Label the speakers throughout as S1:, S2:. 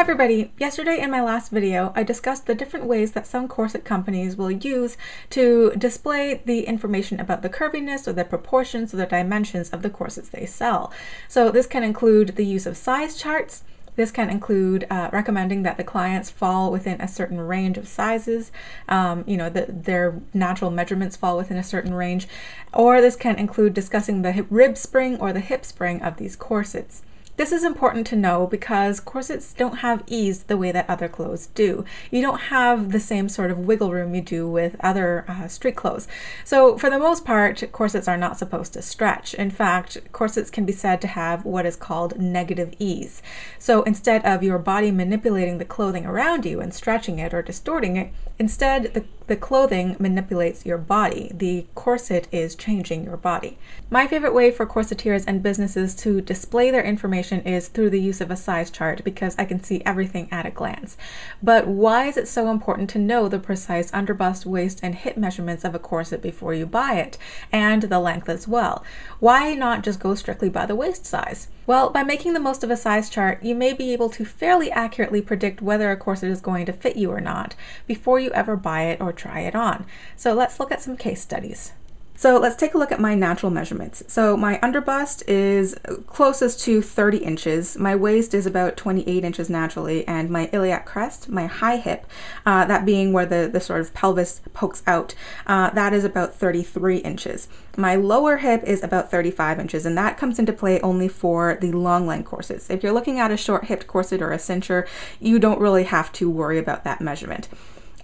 S1: everybody! Yesterday in my last video, I discussed the different ways that some corset companies will use to display the information about the curviness or the proportions or the dimensions of the corsets they sell. So this can include the use of size charts. This can include recommending that the clients fall within a certain range of sizes, their natural measurements fall within a certain range, or this can include discussing the rib spring or the hip spring of these corsets. This is important to know because corsets don't have ease the way that other clothes do. You don't have the same sort of wiggle room you do with other street clothes. So for the most part, corsets are not supposed to stretch. In fact, corsets can be said to have what is called negative ease. So instead of your body manipulating the clothing around you and stretching it or distorting it, instead the clothing manipulates your body. The corset is changing your body. My favorite way for corsetteers and businesses to display their information is through the use of a size chart because I can see everything at a glance. But why is it so important to know the precise underbust, waist, and hip measurements of a corset before you buy it, and the length as well? Why not just go strictly by the waist size? Well, by making the most of a size chart, you may be able to fairly accurately predict whether a corset is going to fit you or not before you ever buy it or try it on. So let's look at some case studies. So let's take a look at my natural measurements. So my underbust is closest to 30 inches, my waist is about 28 inches naturally, and my iliac crest, my high hip, that being where the sort of pelvis pokes out, that is about 33 inches. My lower hip is about 35 inches, and that comes into play only for the long leg corsets. If you're looking at a short hipped corset or a cincher, you don't really have to worry about that measurement.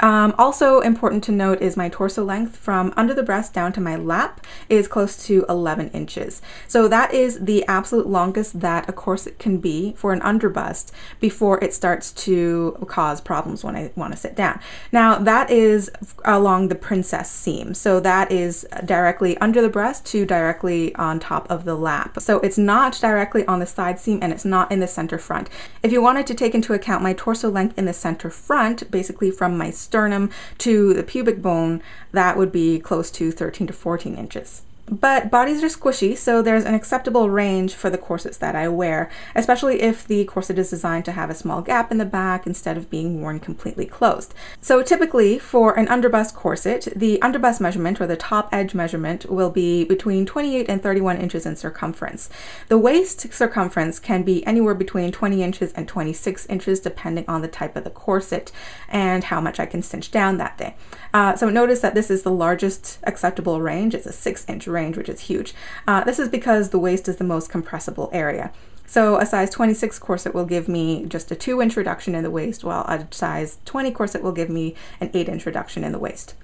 S1: Also important to note is my torso length from under the breast down to my lap is close to 11 inches. So that is the absolute longest that a corset can be for an underbust before it starts to cause problems when I want to sit down. Now that is along the princess seam. So that is directly under the breast to directly on top of the lap. So it's not directly on the side seam and it's not in the center front. If you wanted to take into account my torso length in the center front, basically from my sternum to the pubic bone, that would be close to 13 to 14 inches. But bodies are squishy, so there's an acceptable range for the corsets that I wear, especially if the corset is designed to have a small gap in the back instead of being worn completely closed. So typically for an underbust corset, the underbust measurement or the top edge measurement will be between 28 and 31 inches in circumference. The waist circumference can be anywhere between 20 inches and 26 inches depending on the type of the corset and how much I can cinch down that day. So notice that this is the largest acceptable range. It's a 6-inch range, which is huge. This is because the waist is the most compressible area. So a size 26 corset will give me just a 2-inch reduction in the waist, while a size 20 corset will give me an 8-inch reduction in the waist.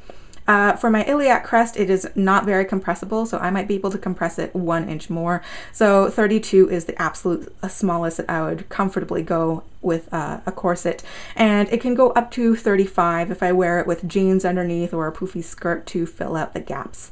S1: For my iliac crest, it is not very compressible, so I might be able to compress it 1 inch more. So 32 is the absolute smallest that I would comfortably go with a corset, and it can go up to 35 if I wear it with jeans underneath or a poofy skirt to fill out the gaps.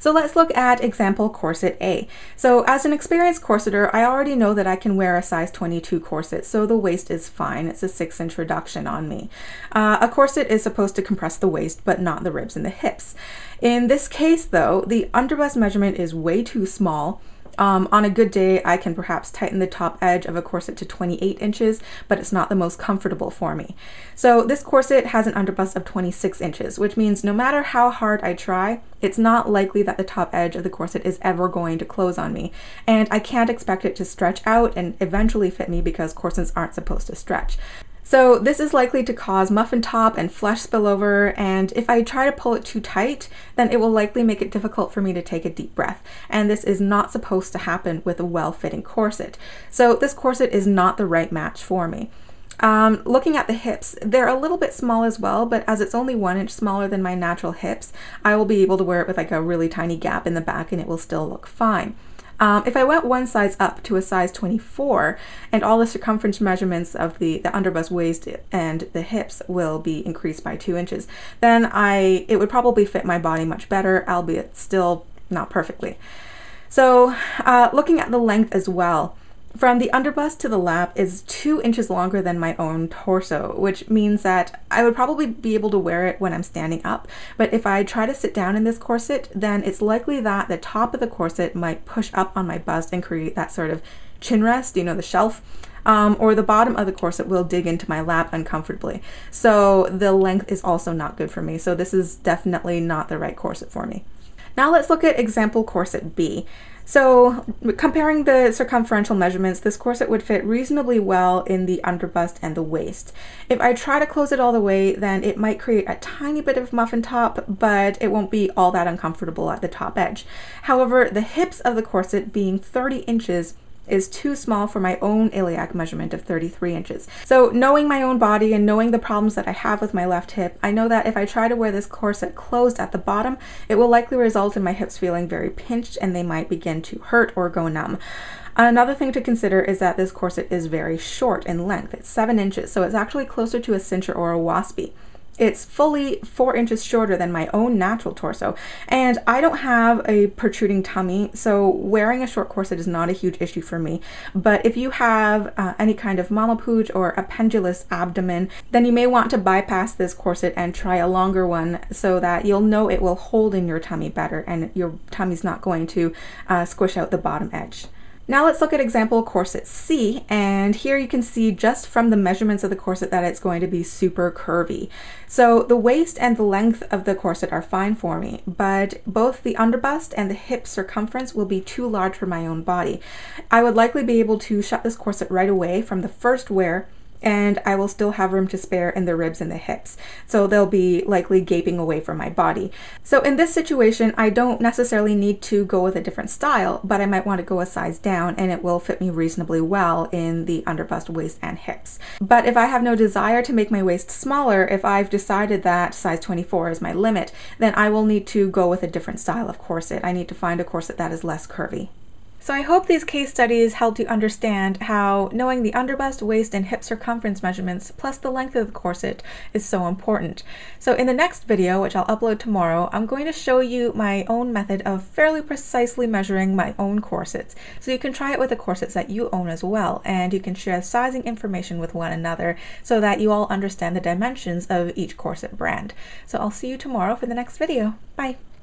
S1: So let's look at example corset A. So as an experienced corseter, I already know that I can wear a size 22 corset, so the waist is fine. It's a 6-inch reduction on me. A corset is supposed to compress the waist, but not the ribs and the hips. In this case though, the underbust measurement is way too small. On a good day, I can perhaps tighten the top edge of a corset to 28 inches, but it's not the most comfortable for me. So this corset has an underbust of 26 inches, which means no matter how hard I try, it's not likely that the top edge of the corset is ever going to close on me. And I can't expect it to stretch out and eventually fit me because corsets aren't supposed to stretch. So this is likely to cause muffin top and flesh spillover, and if I try to pull it too tight, then it will likely make it difficult for me to take a deep breath, and this is not supposed to happen with a well-fitting corset. So this corset is not the right match for me. Looking at the hips, they're a little bit small as well, but as it's only 1 inch smaller than my natural hips, I will be able to wear it with like a really tiny gap in the back and it will still look fine. If I went one size up to a size 24 and all the circumference measurements of the underbust, waist, and the hips will be increased by 2 inches, then it would probably fit my body much better, albeit still not perfectly. So looking at the length as well, from the underbust to the lap is 2 inches longer than my own torso, which means that I would probably be able to wear it when I'm standing up. But if I try to sit down in this corset, then it's likely that the top of the corset might push up on my bust and create that sort of chin rest, you know, the shelf. Or the bottom of the corset will dig into my lap uncomfortably. So the length is also not good for me. So this is definitely not the right corset for me. Now let's look at example corset B. So comparing the circumferential measurements, this corset would fit reasonably well in the underbust and the waist. If I try to close it all the way, then it might create a tiny bit of muffin top, but it won't be all that uncomfortable at the top edge. However, the hips of the corset being 30 inches is too small for my own iliac measurement of 33 inches. So knowing my own body and knowing the problems that I have with my left hip, I know that if I try to wear this corset closed at the bottom, it will likely result in my hips feeling very pinched and they might begin to hurt or go numb. Another thing to consider is that this corset is very short in length. It's 7 inches, so it's actually closer to a cincher or a waspy. It's fully 4 inches shorter than my own natural torso, and I don't have a protruding tummy, so wearing a short corset is not a huge issue for me. But if you have any kind of mama pooch or a pendulous abdomen, then you may want to bypass this corset and try a longer one so that you'll know it will hold in your tummy better and your tummy's not going to squish out the bottom edge. Now let's look at example corset C, and here you can see just from the measurements of the corset that it's going to be super curvy. So the waist and the length of the corset are fine for me, but both the underbust and the hip circumference will be too large for my own body. I would likely be able to shut this corset right away from the first wear, and I will still have room to spare in the ribs and the hips. So they'll be likely gaping away from my body. So in this situation, I don't necessarily need to go with a different style, but I might want to go a size down and it will fit me reasonably well in the underbust, waist, and hips. But if I have no desire to make my waist smaller, if I've decided that size 24 is my limit, then I will need to go with a different style of corset. I need to find a corset that is less curvy. So I hope these case studies helped you understand how knowing the underbust, waist, and hip circumference measurements plus the length of the corset is so important. So in the next video, which I'll upload tomorrow, I'm going to show you my own method of fairly precisely measuring my own corsets. So you can try it with the corsets that you own as well, and you can share sizing information with one another so that you all understand the dimensions of each corset brand. So I'll see you tomorrow for the next video. Bye!